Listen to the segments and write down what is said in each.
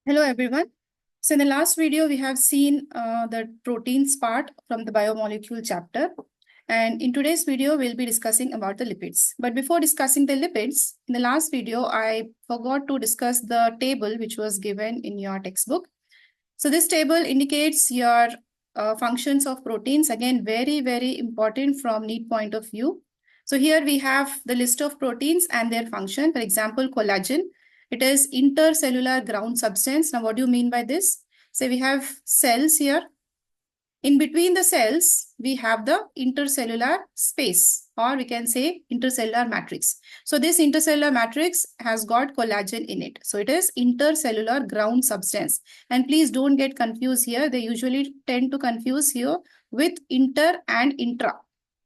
Hello everyone. So in the last video, we have seen the proteins part from the biomolecule chapter. And in today's video, we'll be discussing about the lipids. But before discussing the lipids, in the last video, I forgot to discuss the table which was given in your textbook. So this table indicates your functions of proteins. Again, very, very important from need point of view. So here we have the list of proteins and their function. For example, collagen. It is intercellular ground substance. Now, what do you mean by this? So we have cells here. In between the cells, we have the intercellular space, or we can say intercellular matrix. So this intercellular matrix has got collagen in it. So it is intercellular ground substance. And please don't get confused here. They usually tend to confuse here with inter and intra.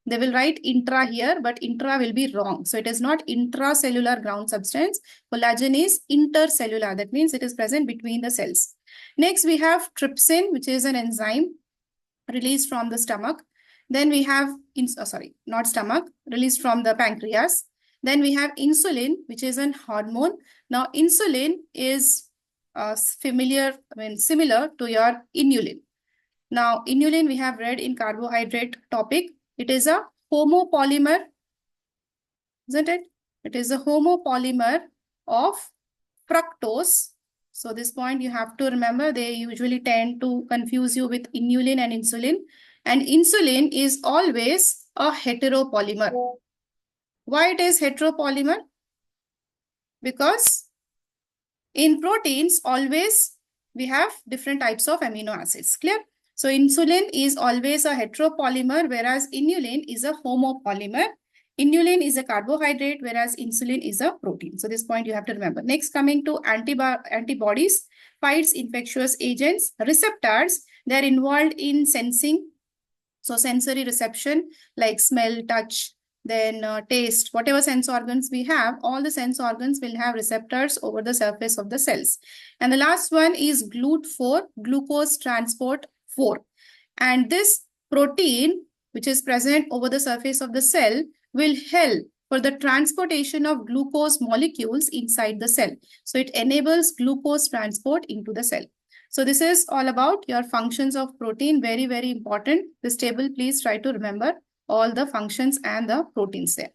They will write intra here, but intra will be wrong. So it is not intracellular ground substance. Collagen is intercellular. That means it is present between the cells. Next, we have trypsin, which is an enzyme released from the stomach. Then we have, not stomach, released from the pancreas. Then we have insulin, which is an hormone. Now, insulin is similar to your inulin. Now, inulin we have read in carbohydrate topic. It is a homopolymer, isn't it? It is a homopolymer of fructose. So this point you have to remember, they usually tend to confuse you with inulin and insulin. And insulin is always a heteropolymer. Why it is heteropolymer? Because in proteins, always we have different types of amino acids. Clear? So insulin is always a heteropolymer, whereas inulin is a homopolymer. Inulin is a carbohydrate, whereas insulin is a protein. So this point you have to remember. Next, coming to antibodies, fights infectious agents, receptors, they are involved in sensing. So sensory reception like smell, touch, then taste, whatever sense organs we have, all the sense organs will have receptors over the surface of the cells. And the last one is GLUT4, glucose transport 4. And this protein, which is present over the surface of the cell, will help for the transportation of glucose molecules inside the cell. So it enables glucose transport into the cell. So this is all about your functions of protein. Very, very important. This table, please try to remember all the functions and the proteins there.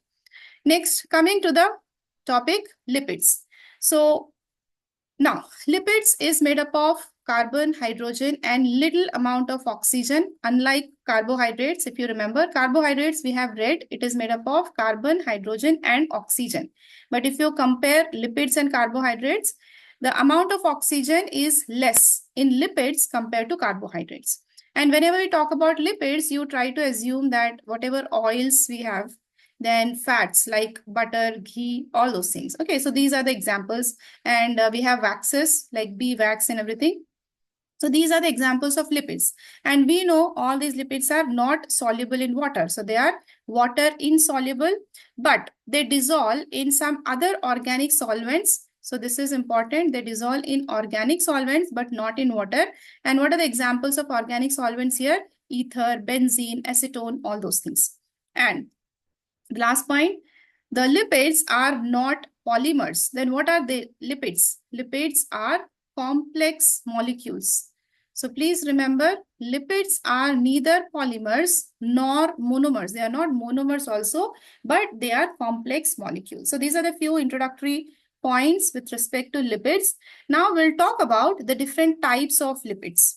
Next, coming to the topic, lipids. So now, lipids is made up of carbon, hydrogen, and little amount of oxygen. Unlike carbohydrates, if you remember, carbohydrates we have read, it is made up of carbon, hydrogen, and oxygen. But if you compare lipids and carbohydrates, the amount of oxygen is less in lipids compared to carbohydrates. And whenever we talk about lipids, you try to assume that whatever oils we have, then fats like butter, ghee, all those things. Okay, so these are the examples. And we have waxes like bee wax and everything. So these are the examples of lipids. And we know all these lipids are not soluble in water. So they are water insoluble, but they dissolve in some other organic solvents. So this is important. They dissolve in organic solvents, but not in water. And what are the examples of organic solvents here? Ether, benzene, acetone, all those things. And the last point, the lipids are not polymers. Then what are the lipids? Lipids are complex molecules. So please remember, lipids are neither polymers nor monomers. They are not monomers also, but they are complex molecules. So these are the few introductory points with respect to lipids. Now we'll talk about the different types of lipids.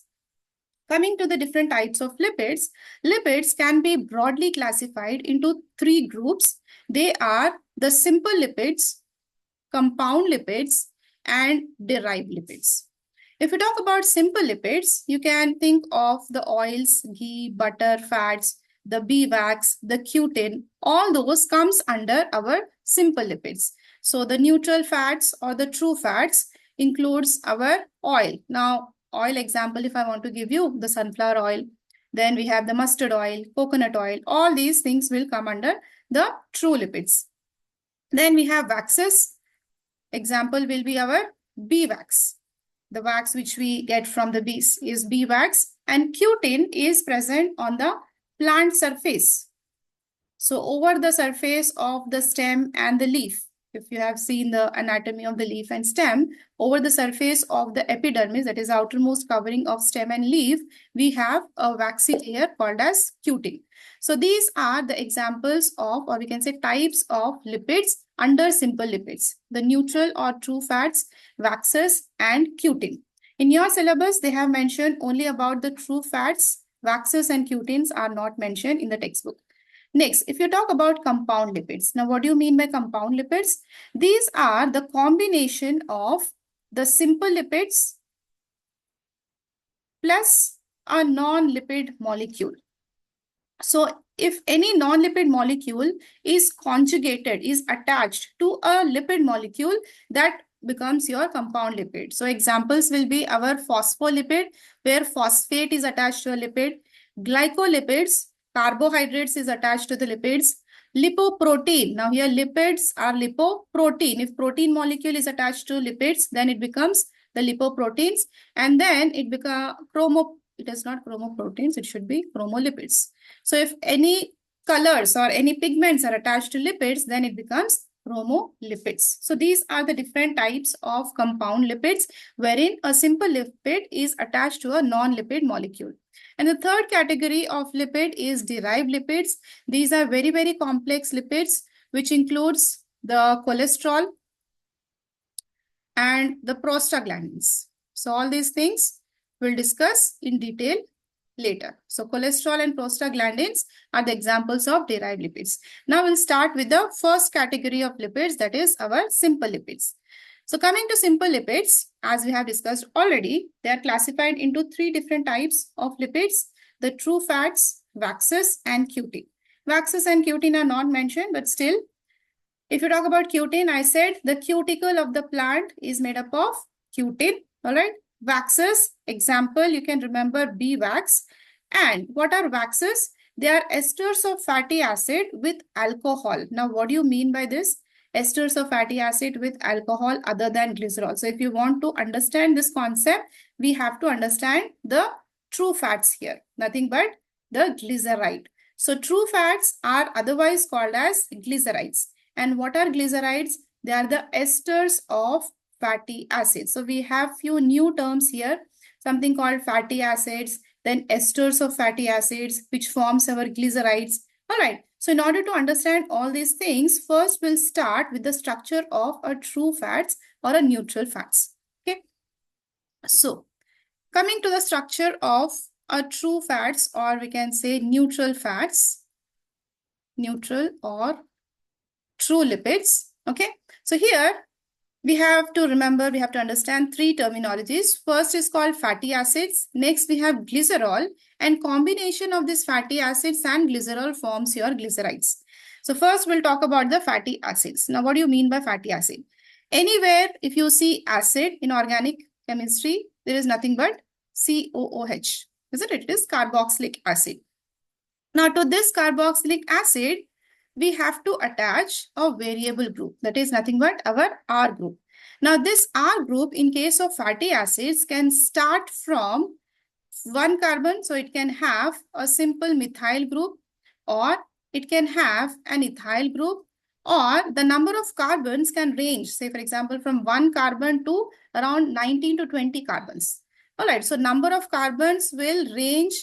Coming to the different types of lipids, lipids can be broadly classified into three groups. They are the simple lipids, compound lipids, and derived lipids. If we talk about simple lipids, you can think of the oils, ghee, butter, fats, the bee wax, the cutin, all those comes under our simple lipids. So the neutral fats or the true fats includes our oil. Now, oil example, if I want to give you the sunflower oil, then we have the mustard oil, coconut oil, all these things will come under the true lipids. Then we have waxes. Example will be our bee wax. The wax which we get from the bees is bee wax, and cutin is present on the plant surface. So over the surface of the stem and the leaf, if you have seen the anatomy of the leaf and stem, over the surface of the epidermis, that is outermost covering of stem and leaf, we have a waxy layer called as cutin. So these are the examples of, or we can say types of lipids under simple lipids, the neutral or true fats, waxes, and cutin. In your syllabus, they have mentioned only about the true fats, waxes, and cutins are not mentioned in the textbook. Next, if you talk about compound lipids, now what do you mean by compound lipids? These are the combination of the simple lipids plus a non-lipid molecule. So if any non-lipid molecule is conjugated, is attached to a lipid molecule, that becomes your compound lipid. So examples will be our phospholipid, where phosphate is attached to a lipid, glycolipids, carbohydrates is attached to the lipids, lipoprotein. Now here lipids are lipoprotein. If protein molecule is attached to lipids, then it becomes the lipoproteins, and then it becomes it is not chromoproteins, it should be chromolipids. So if any colors or any pigments are attached to lipids, then it becomes chromolipids. So these are the different types of compound lipids wherein a simple lipid is attached to a non-lipid molecule. And the third category of lipid is derived lipids. These are very, very complex lipids, which includes the cholesterol and the prostaglandins. So all these things we'll discuss in detail later. So cholesterol and prostaglandins are the examples of derived lipids. Now we'll start with the first category of lipids, that is our simple lipids. So coming to simple lipids, as we have discussed already, they are classified into three different types of lipids: the true fats, waxes, and cutin. Waxes and cutin are not mentioned, but still, if you talk about cutin, I said the cuticle of the plant is made up of cutin, all right? Waxes, example, you can remember bee wax. And what are waxes? They are esters of fatty acid with alcohol. Now, what do you mean by this? Esters of fatty acid with alcohol other than glycerol. So if you want to understand this concept, we have to understand the true fats here, nothing but the glyceride. So true fats are otherwise called as glycerides. And what are glycerides? They are the esters of fatty acids. So we have few new terms here, something called fatty acids, then esters of fatty acids, which forms our glycerides. All right. So in order to understand all these things, first we'll start with the structure of a true fats or a neutral fats. Okay. So coming to the structure of a true fats, or we can say neutral fats, neutral or true lipids. Okay. So here we have to remember, we have to understand three terminologies. First is called fatty acids. Next, we have glycerol, and combination of these fatty acids and glycerol forms your glycerides. So first we'll talk about the fatty acids. Now, what do you mean by fatty acid? Anywhere, if you see acid in organic chemistry, there is nothing but COOH, isn't it? It is carboxylic acid. Now, to this carboxylic acid, we have to attach a variable group, that is nothing but our R group. Now this R group in case of fatty acids can start from one carbon, so it can have a simple methyl group, or it can have an ethyl group, or the number of carbons can range, say for example, from 1 carbon to around 19 to 20 carbons. All right, so number of carbons will range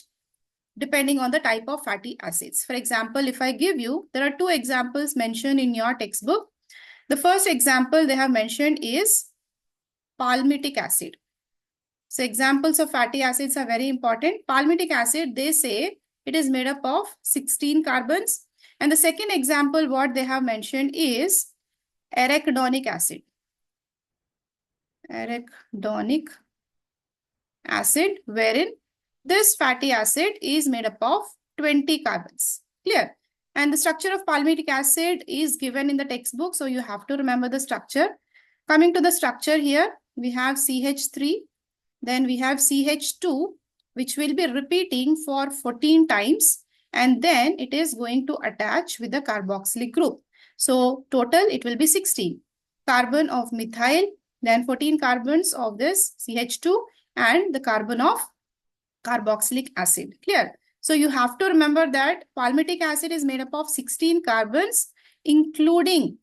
depending on the type of fatty acids. For example, if I give you, there are two examples mentioned in your textbook. The first example they have mentioned is palmitic acid. So examples of fatty acids are very important. Palmitic acid, they say it is made up of 16 carbons. And the second example, what they have mentioned is arachidonic acid. Arachidonic acid, wherein this fatty acid is made up of 20 carbons. Clear? And the structure of palmitic acid is given in the textbook, so you have to remember the structure. Coming to the structure here, we have CH3, then we have CH2, which will be repeating for 14 times, and then it is going to attach with the carboxylic group. So total it will be 16. Carbon of methyl, then 14 carbons of this CH2, and the carbon of carboxylic acid. Clear? So you have to remember that palmitic acid is made up of 16 carbons, including,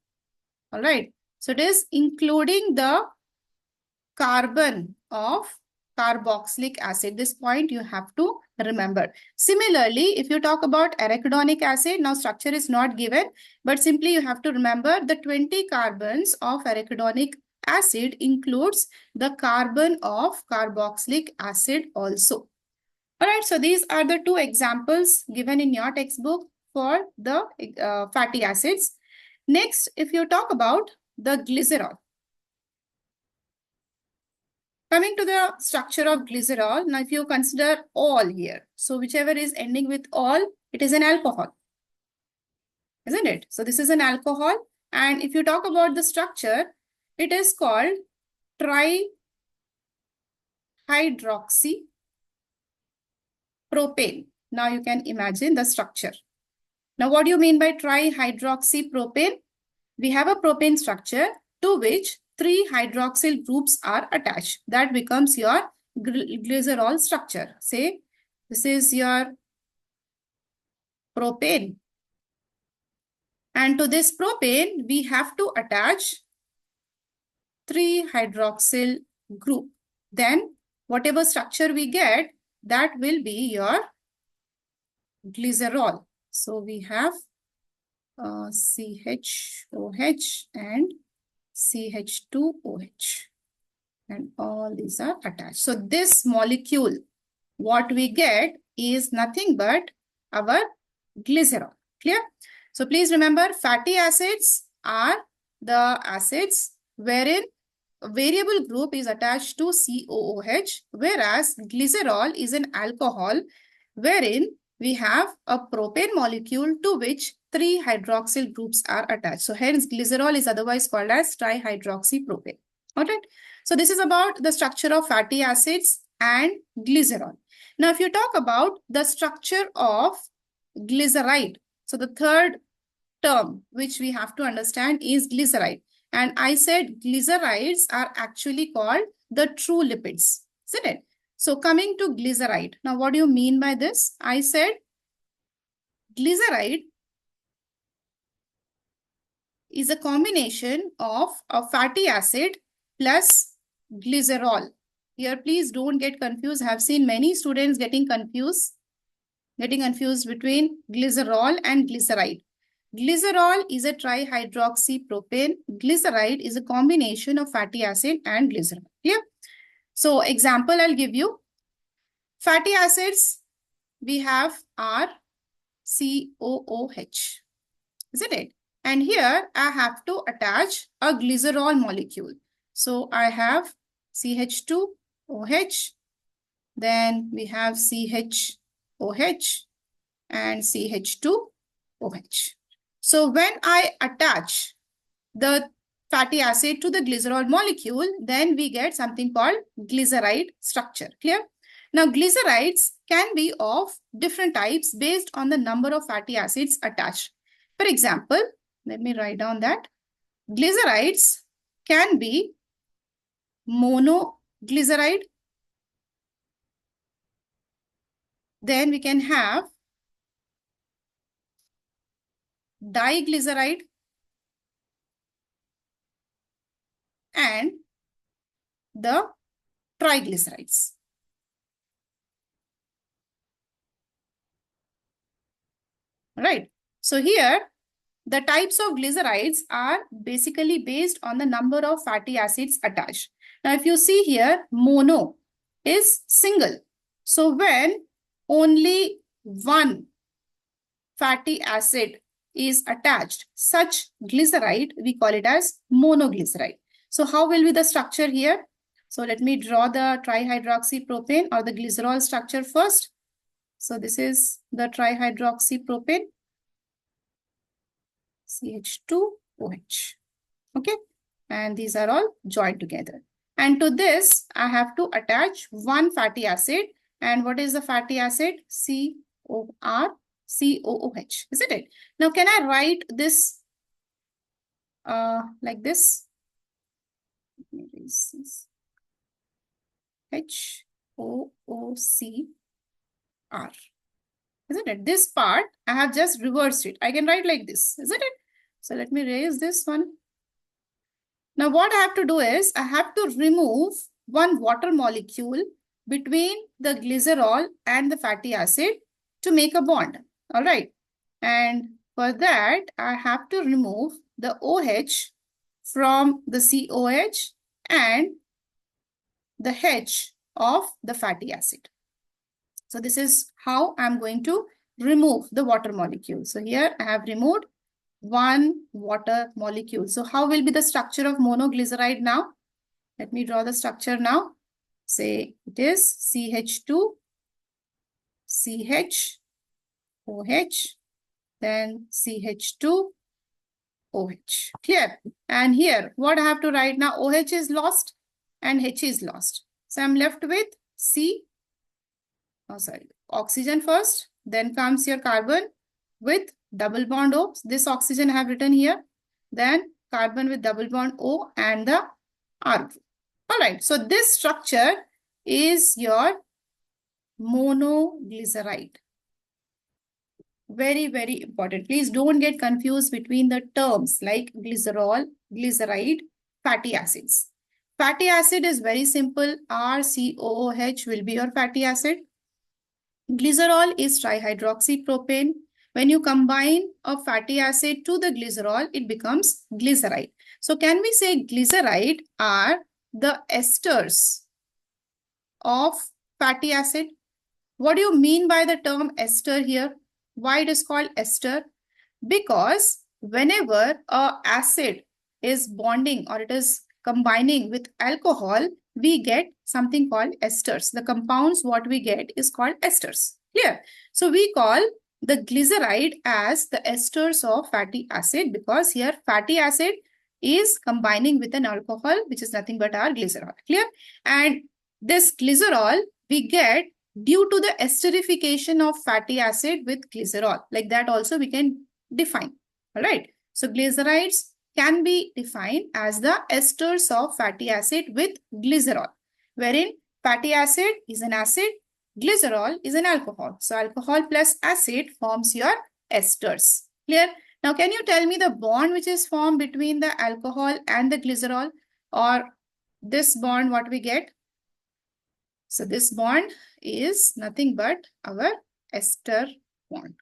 all right, So it is including the carbon of carboxylic acid. This point you have to remember. Similarly, if you talk about arachidonic acid, now structure is not given, but simply you have to remember the 20 carbons of arachidonic acid includes the carbon of carboxylic acid also. All right, so these are the two examples given in your textbook for the fatty acids. Next, if you talk about the glycerol. Coming to the structure of glycerol, now if you consider all here, so whichever is ending with all, it is an alcohol, isn't it? So this is an alcohol. And if you talk about the structure, it is called trihydroxypropane. Now you can imagine the structure. Now what do you mean by trihydroxypropane? We have a propane structure to which 3 hydroxyl groups are attached. That becomes your glycerol structure. Say, this is your propane. And to this propane, we have to attach 3 hydroxyl group. Then whatever structure we get, that will be your glycerol. So we have CHOH and CH2OH. And all these are attached. So this molecule, what we get is nothing but our glycerol. Clear? So please remember, fatty acids are the acids wherein a variable group is attached to COOH, whereas glycerol is an alcohol wherein we have a propane molecule to which 3 hydroxyl groups are attached. So hence glycerol is otherwise called as trihydroxypropane. All right. So this is about the structure of fatty acids and glycerol. Now, if you talk about the structure of glyceride, so the third term which we have to understand is glyceride. And I said glycerides are actually called the true lipids, isn't it? So coming to glyceride. Now, what do you mean by this? I said glyceride is a combination of a fatty acid plus glycerol. Here, please don't get confused. I have seen many students getting confused between glycerol and glyceride. Glycerol is a trihydroxypropane. Glyceride is a combination of fatty acid and glycerol. Clear? So, example I'll give you. Fatty acids, we have R COOH, isn't it? And here I have to attach a glycerol molecule. So I have CH2OH, then we have CHOH and CH2OH. So when I attach the fatty acid to the glycerol molecule, then we get something called glyceride structure. Clear? Now, glycerides can be of different types based on the number of fatty acids attached. For example, let me write down that glycerides can be monoglyceride. Then we can have diglyceride and the triglycerides. Right. So here, the types of glycerides are basically based on the number of fatty acids attached. Now, if you see here, mono is single. So when only one fatty acid is attached, such glyceride, we call it as monoglyceride. So how will be the structure here? So let me draw the trihydroxypropane or the glycerol structure first. So this is the trihydroxypropane, CH2OH. Okay. And these are all joined together. And to this, I have to attach one fatty acid. And what is the fatty acid? COOH, isn't it? Now, can I write this like this? Let me erase this. HOOCR. Isn't it? This part, I have just reversed it. I can write like this, isn't it? So let me erase this one. Now what I have to do is I have to remove one water molecule between the glycerol and the fatty acid to make a bond. All right. And for that, I have to remove the OH from the COH and the H of the fatty acid. So this is how I'm going to remove the water molecule. So here I have removed one water molecule. So how will be the structure of monoglyceride now? Let me draw the structure now. Say it is CH2, CH, OH, then CH2, OH. Clear? And here, what I have to write now? OH is lost and H is lost. So I'm left with oxygen first, then comes your carbon with double bond O. This oxygen I have written here. Then carbon with double bond O and the R group. All right, so this structure is your monoglyceride. Very, very important. Please don't get confused between the terms like glycerol, glyceride, fatty acids. Fatty acid is very simple. RCOOH will be your fatty acid. Glycerol is trihydroxypropane. When you combine a fatty acid to the glycerol, it becomes glyceride. So can we say glyceride are the esters of fatty acid? What do you mean by the term ester here? Why it is called ester? Because whenever a acid is bonding or it is combining with alcohol, we get something called esters. The compounds what we get is called esters. Clear? So we call the glyceride as the esters of fatty acid because here fatty acid is combining with an alcohol which is nothing but our glycerol. Clear? And this glycerol we get due to the esterification of fatty acid with glycerol. Like that also we can define. All right. So glycerides can be defined as the esters of fatty acid with glycerol, wherein fatty acid is an acid, glycerol is an alcohol. So alcohol plus acid forms your esters. Clear? Now can you tell me the bond which is formed between the alcohol and the glycerol, or this bond what we get? So this bond is nothing but our ester bond.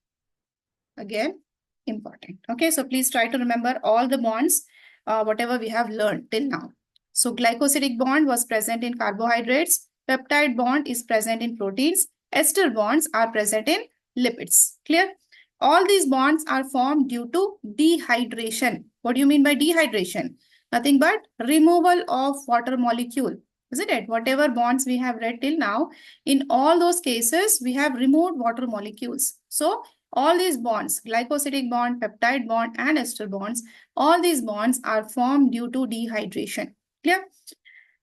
Again, important. Okay, so please try to remember all the bonds, whatever we have learned till now. So glycosidic bond was present in carbohydrates. Peptide bond is present in proteins. Ester bonds are present in lipids. Clear? All these bonds are formed due to dehydration. What do you mean by dehydration? Nothing but removal of water molecule. Isn't it? Whatever bonds we have read till now, in all those cases, we have removed water molecules. So all these bonds, glycosidic bond, peptide bond, and ester bonds, all these bonds are formed due to dehydration. Clear?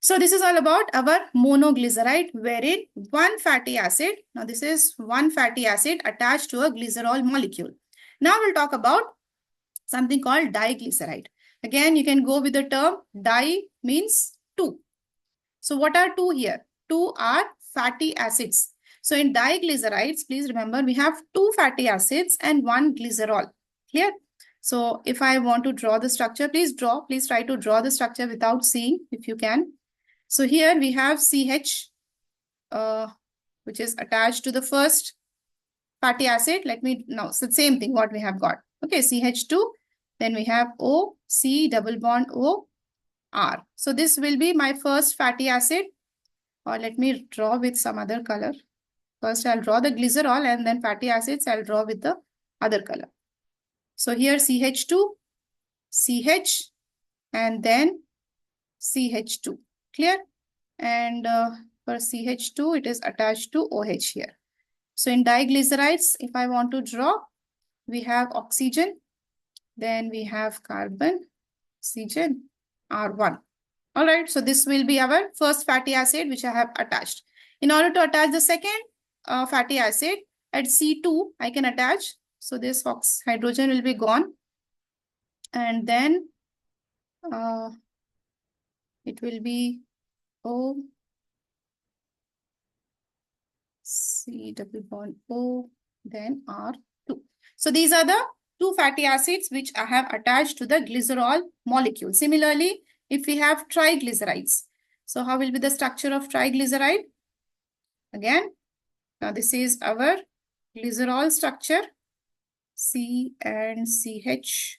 So this is all about our monoglyceride, wherein one fatty acid, now this is one fatty acid attached to a glycerol molecule. Now we'll talk about something called diglyceride. Again, you can go with the term di means two. So what are two here? Two are fatty acids. So in diglycerides, please remember we have two fatty acids and one glycerol. Clear? So if I want to draw the structure, please try to draw the structure without seeing if you can. So here we have CH, which is attached to the first fatty acid. Let me now, so the same thing what we have got. Okay, CH2, then we have O, C double bond O, R. So this will be my first fatty acid, or let me draw with some other color. First I'll draw the glycerol and then fatty acids I'll draw with the other color. So here CH2, CH, and then CH2. Clear? And for CH2, it is attached to OH here. So in diglycerides, if I want to draw, we have oxygen, then we have carbon, oxygen, R1. All right, so this will be our first fatty acid which I have attached. In order to attach the second fatty acid at C2, I can attach. So this hydrogen will be gone. And then it will be O, C double bond O, then R2. So these are the two fatty acids which I have attached to the glycerol molecule. Similarly, if we have triglycerides. So how will be the structure of triglyceride? Again, now this is our glycerol structure, C and CH.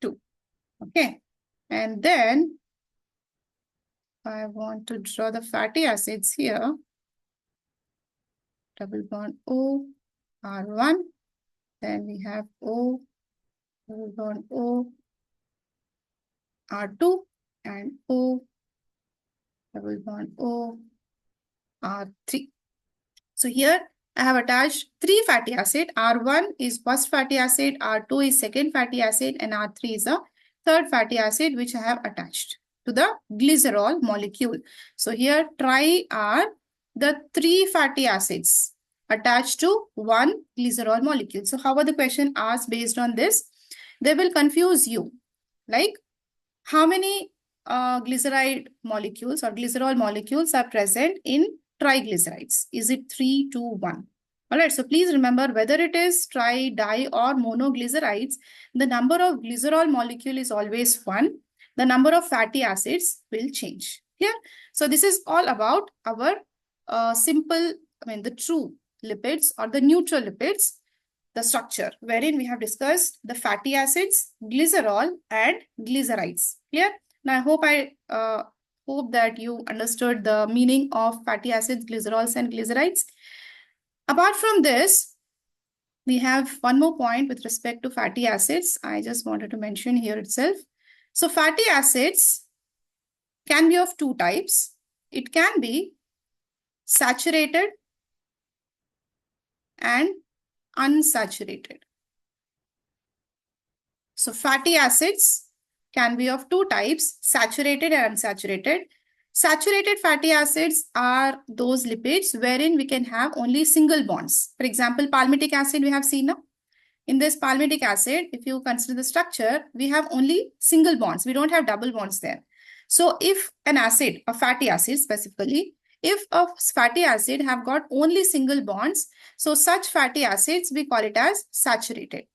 2. Okay. And then I want to draw the fatty acids here. Double bond O, R1. Then we have O, double bond O, R2, and O, double bond O, R3. So here I have attached 3 fatty acid. R1 is first fatty acid, R2 is second fatty acid, and R3 is the third fatty acid which I have attached to the glycerol molecule. So here tri are the 3 fatty acids attached to one glycerol molecule. So how are the question asked based on this? They will confuse you. Like how many glyceride molecules or glycerol molecules are present in triglycerides? Is it 3, 2, 1? All right, so please remember whether it is tri, di or monoglycerides, the number of glycerol molecule is always 1. The number of fatty acids will change. Here, so this is all about our the true lipids or the neutral lipids, the structure wherein we have discussed the fatty acids, glycerol and glycerides. Clear? Now I hope that you understood the meaning of fatty acids, glycerols and glycerides. Apart from this, we have one more point with respect to fatty acids. I just wanted to mention here itself. So fatty acids can be of 2 types. It can be saturated and unsaturated. So fatty acids can be of 2 types, saturated and unsaturated. Saturated fatty acids are those lipids wherein we can have only single bonds. For example, palmitic acid we have seen now. In this palmitic acid, if you consider the structure, we have only single bonds. We don't have double bonds there. So if an acid, a fatty acid specifically, if a fatty acid have got only single bonds, so such fatty acids, we call it as saturated.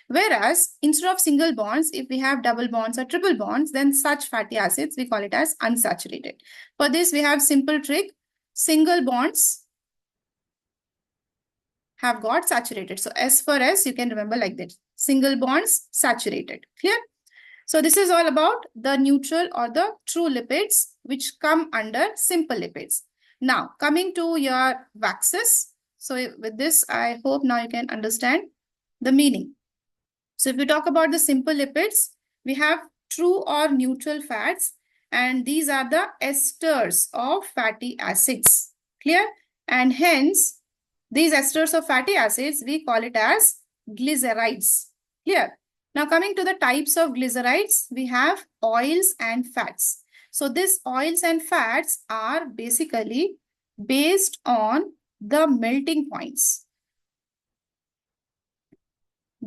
Whereas instead of single bonds, if we have double bonds or triple bonds, then such fatty acids, we call it as unsaturated. For this, we have simple trick. Single bonds have got saturated. So S for S, you can remember like that. Single bonds, saturated. Clear? So this is all about the neutral or the true lipids, which come under simple lipids. Now, coming to your waxes. So with this, I hope now you can understand the meaning. So if we talk about the simple lipids, we have true or neutral fats, and these are the esters of fatty acids. Clear? And hence, these esters of fatty acids, we call it as glycerides. Clear? Now coming to the types of glycerides, we have oils and fats. So these oils and fats are basically based on the melting points.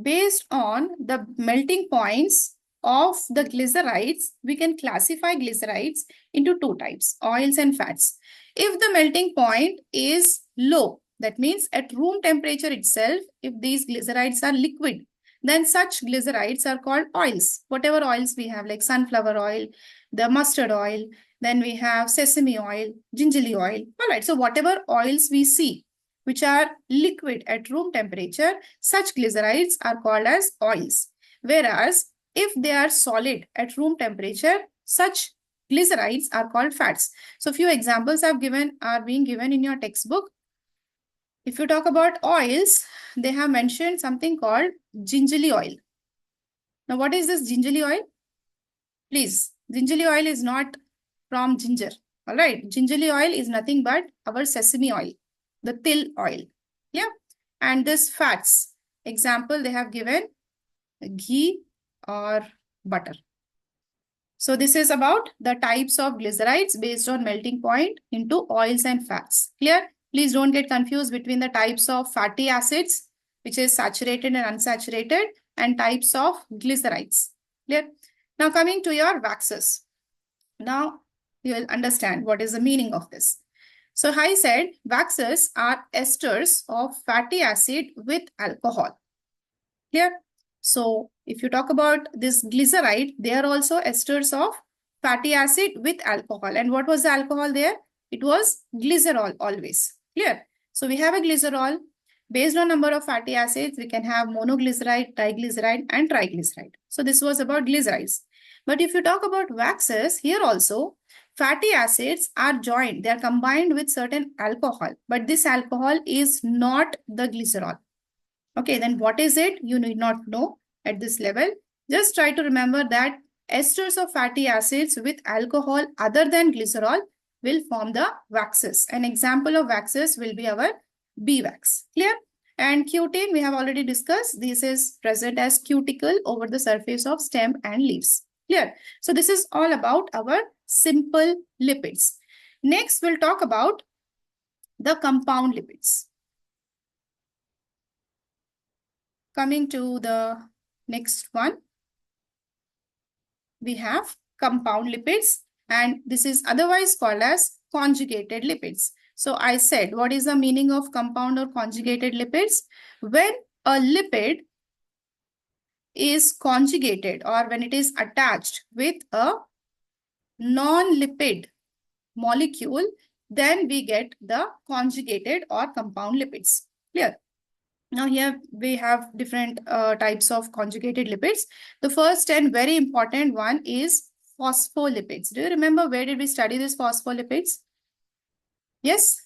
Based on the melting points of the glycerides, we can classify glycerides into 2 types, oils and fats. If the melting point is low, that means at room temperature itself, if these glycerides are liquid, then such glycerides are called oils. Whatever oils we have, like sunflower oil, the mustard oil, then we have sesame oil, gingerly oil. All right, so whatever oils we see, which are liquid at room temperature, such glycerides are called as oils. Whereas, if they are solid at room temperature, such glycerides are called fats. So, few examples are being given in your textbook. If you talk about oils, they have mentioned something called gingerly oil. Now, what is this gingerly oil? Please, gingerly oil is not from ginger. All right, gingerly oil is nothing but our sesame oil, the til oil. Yeah. And this fats, example they have given ghee or butter. So this is about the types of glycerides based on melting point into oils and fats. Clear? Please don't get confused between the types of fatty acids, which is saturated and unsaturated, and types of glycerides. Clear? Now coming to your waxes. Now you will understand what is the meaning of this. So I said waxes are esters of fatty acid with alcohol. Clear? So If you talk about this glyceride, they are also esters of fatty acid with alcohol. And what was the alcohol there? It was glycerol always. Clear? So we have a glycerol. Based on number of fatty acids, we can have monoglyceride, diglyceride, and triglyceride. So this was about glycerides. But if you talk about waxes, here also, fatty acids are joined. They are combined with certain alcohol. But this alcohol is not the glycerol. Okay, then what is it? You need not know at this level. Just try to remember that esters of fatty acids with alcohol other than glycerol will form the waxes. An example of waxes will be our bee wax. Clear? And cutin, we have already discussed. This is present as cuticle over the surface of stem and leaves. Clear? So this is all about our simple lipids. Next, we'll talk about the compound lipids. Coming to the next one, we have compound lipids, and this is otherwise called as conjugated lipids. So I said, what is the meaning of compound or conjugated lipids? When a lipid is conjugated or when it is attached with a non-lipid molecule, then we get the conjugated or compound lipids. Clear? Now here we have different types of conjugated lipids. The first and very important one is phospholipids. Do you remember where did we study this phospholipids? Yes,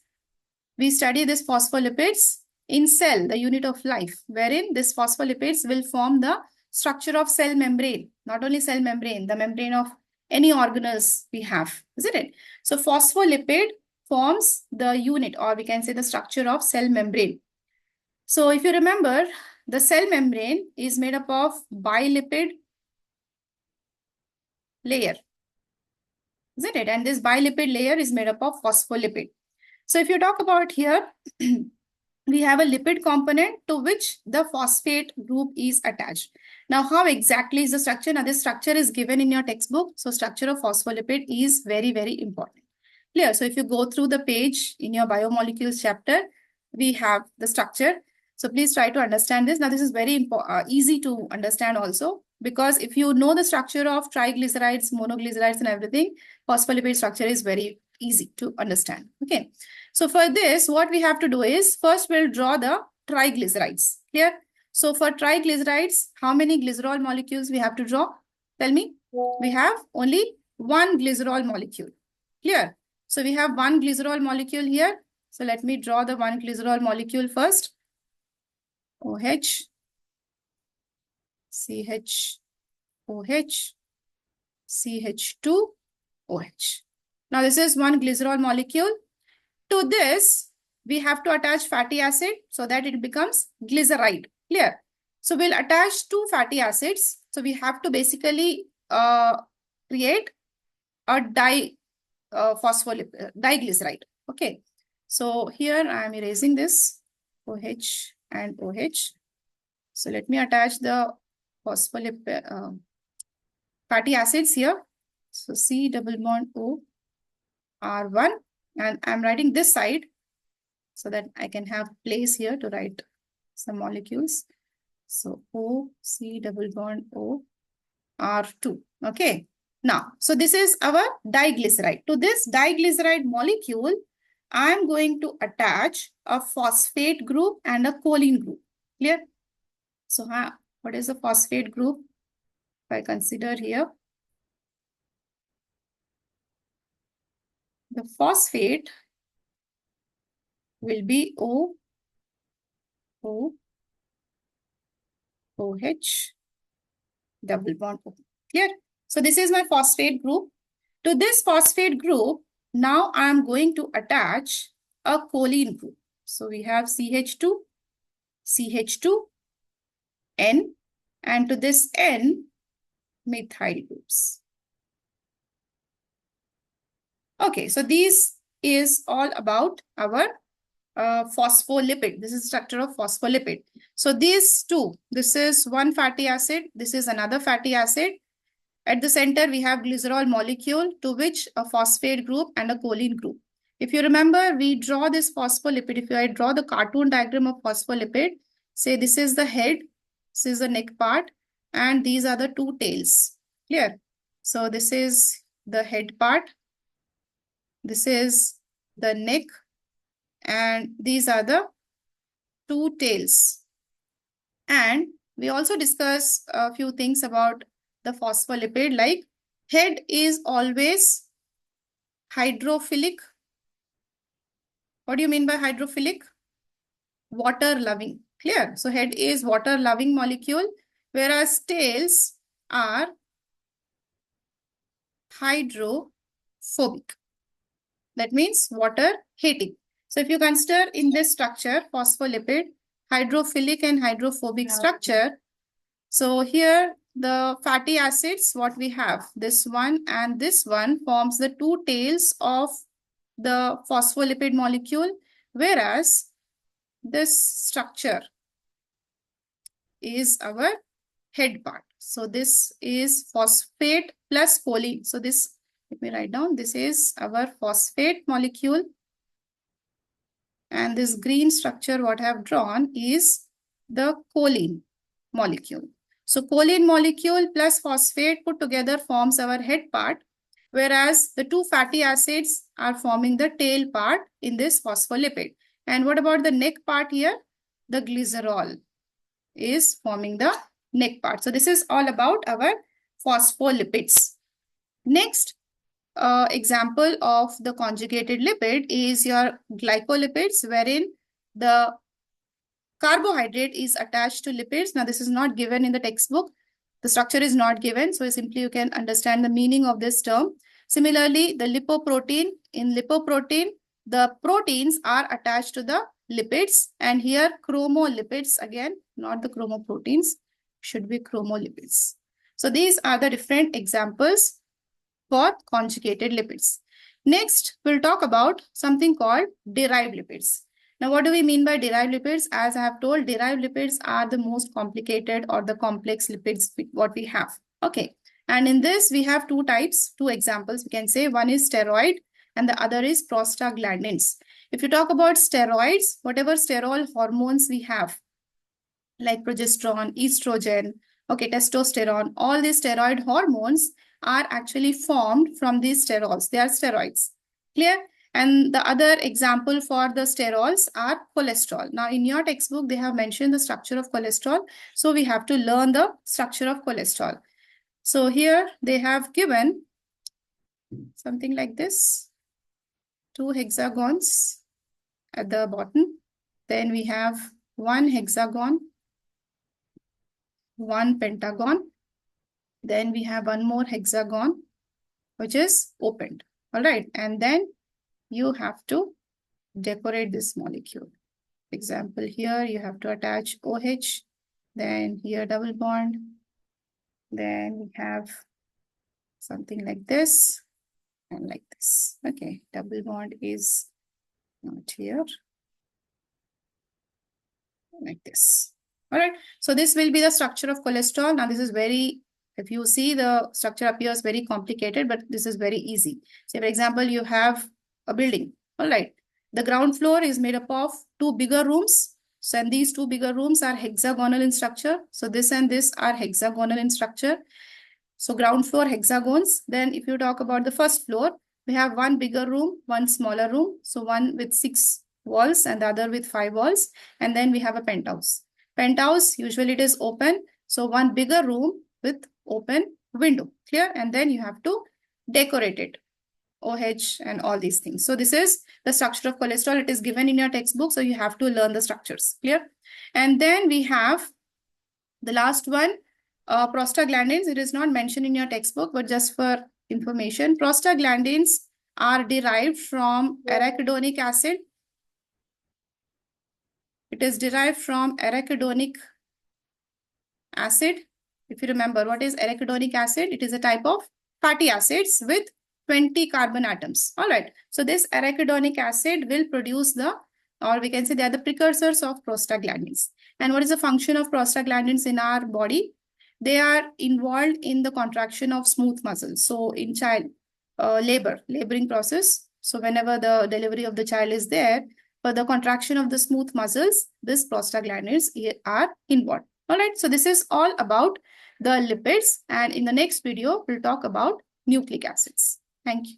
we study this phospholipids in cell, the unit of life, wherein this phospholipids will form the structure of cell membrane. Not only cell membrane, the membrane of any organelles we have, isn't it? So phospholipid forms the unit, or we can say the structure of cell membrane. So if you remember, the cell membrane is made up of bilipid layer, isn't it? And this bilipid layer is made up of phospholipid. So if you talk about here, we have a lipid component to which the phosphate group is attached. Now, how exactly is the structure? Now, this structure is given in your textbook. So structure of phospholipid is very, very important. Clear? So if you go through the page in your biomolecules chapter, we have the structure. So please try to understand this. Now, this is very easy to understand also, because if you know the structure of triglycerides, monoglycerides and everything, phospholipid structure is very easy to understand. Okay. So for this, what we have to do is first we'll draw the triglycerides. Clear? So for triglycerides, how many glycerol molecules we have to draw? Tell me. We have only one glycerol molecule. Clear? So we have one glycerol molecule here. So let me draw the one glycerol molecule first. OH, CH, OH, CH2, OH. Now this is one glycerol molecule. To this, we have to attach fatty acid so that it becomes glyceride. Clear? So we'll attach two fatty acids. So we have to basically create a diglyceride. Okay. So here I am erasing this OH and OH. So let me attach the phospholipid fatty acids here. So C double bond O R1, and I'm writing this side so that I can have place here to write some molecules. So O C double bond O R2. Okay. Now, so this is our diglyceride. To this diglyceride molecule, I am going to attach a phosphate group and a choline group. Clear? So what is the phosphate group? If I consider here, the phosphate will be O, O, OH, double bond O. Clear? So this is my phosphate group. To this phosphate group, now I am going to attach a choline group. So we have CH2, CH2, N, and to this N, methyl groups. Okay, so this is all about our phospholipid. This is structure of phospholipid. So these two, this is one fatty acid, this is another fatty acid. At the center, we have glycerol molecule to which a phosphate group and a choline group. If you remember, we draw this phospholipid. If I draw the cartoon diagram of phospholipid, say this is the head, this is the neck part, and these are the two tails. Clear? So this is the head part, this is the neck, and these are the two tails. And we also discuss a few things about the phospholipid, like head is always hydrophilic. What do you mean by hydrophilic? Water loving. Clear? So head is water loving molecule, whereas tails are hydrophobic. That means water hating. So if you consider in this structure, phospholipid, hydrophilic and hydrophobic structure. So here the fatty acids, what we have, this one and this one forms the two tails of the phospholipid molecule, whereas this structure is our head part. So this is phosphate plus choline. So this, let me write down, this is our phosphate molecule. And this green structure what I have drawn is the choline molecule. So choline molecule plus phosphate put together forms our head part, whereas the two fatty acids are forming the tail part in this phospholipid. And what about the neck part here? The glycerol is forming the neck part. So this is all about our phospholipids. Next example of the conjugated lipid is your glycolipids, wherein the carbohydrate is attached to lipids. Now this is not given in the textbook. The structure is not given. So simply you can understand the meaning of this term. Similarly, the lipoprotein, in lipoprotein, the proteins are attached to the lipids, and here chromolipids, again, not the chromoproteins, should be chromolipids. So these are the different examples for conjugated lipids. Next, we'll talk about something called derived lipids. Now, what do we mean by derived lipids? As I have told, derived lipids are the most complicated or the complex lipids what we have. Okay. And in this, we have two types, two examples. We can say one is steroid and the other is prostaglandins. If you talk about steroids, whatever steroid hormones we have, like progesterone, estrogen, okay, testosterone, all these steroid hormones are actually formed from these sterols. They are steroids. Clear? And the other example for the sterols are cholesterol. Now, in your textbook, they have mentioned the structure of cholesterol. So we have to learn the structure of cholesterol. So here they have given something like this, two hexagons at the bottom. Then we have one hexagon, one pentagon. Then we have one more hexagon, which is opened. All right. And then you have to decorate this molecule. Example, here you have to attach OH, then here double bond. Then we have something like this and like this. Okay, double bond is not here. Like this. All right. So this will be the structure of cholesterol. Now this is very, if you see, the structure appears very complicated, but this is very easy. Say, for example, you have a building. All right. The ground floor is made up of two bigger rooms. So, and these two bigger rooms are hexagonal in structure. So this and this are hexagonal in structure. So ground floor hexagons. Then if you talk about the first floor, we have one bigger room, one smaller room. So one with 6 walls and the other with 5 walls. And then we have a penthouse. Penthouse, usually it is open. So one bigger room with open window. Clear? And then you have to decorate it. OH and all these things. So this is the structure of cholesterol. It is given in your textbook. So you have to learn the structures. Clear? And then we have the last one, prostaglandins. It is not mentioned in your textbook, but just for information, prostaglandins are derived from arachidonic acid. It is derived from arachidonic acid. If you remember, what is arachidonic acid? It is a type of fatty acids with 20 carbon atoms. All right. So this arachidonic acid will produce the, or we can say they are the precursors of prostaglandins. And what is the function of prostaglandins in our body? They are involved in the contraction of smooth muscles. So in child laboring process. So whenever the delivery of the child is there, for the contraction of the smooth muscles, this prostaglandins are involved. All right. So this is all about the lipids, and in the next video, we'll talk about nucleic acids. Thank you.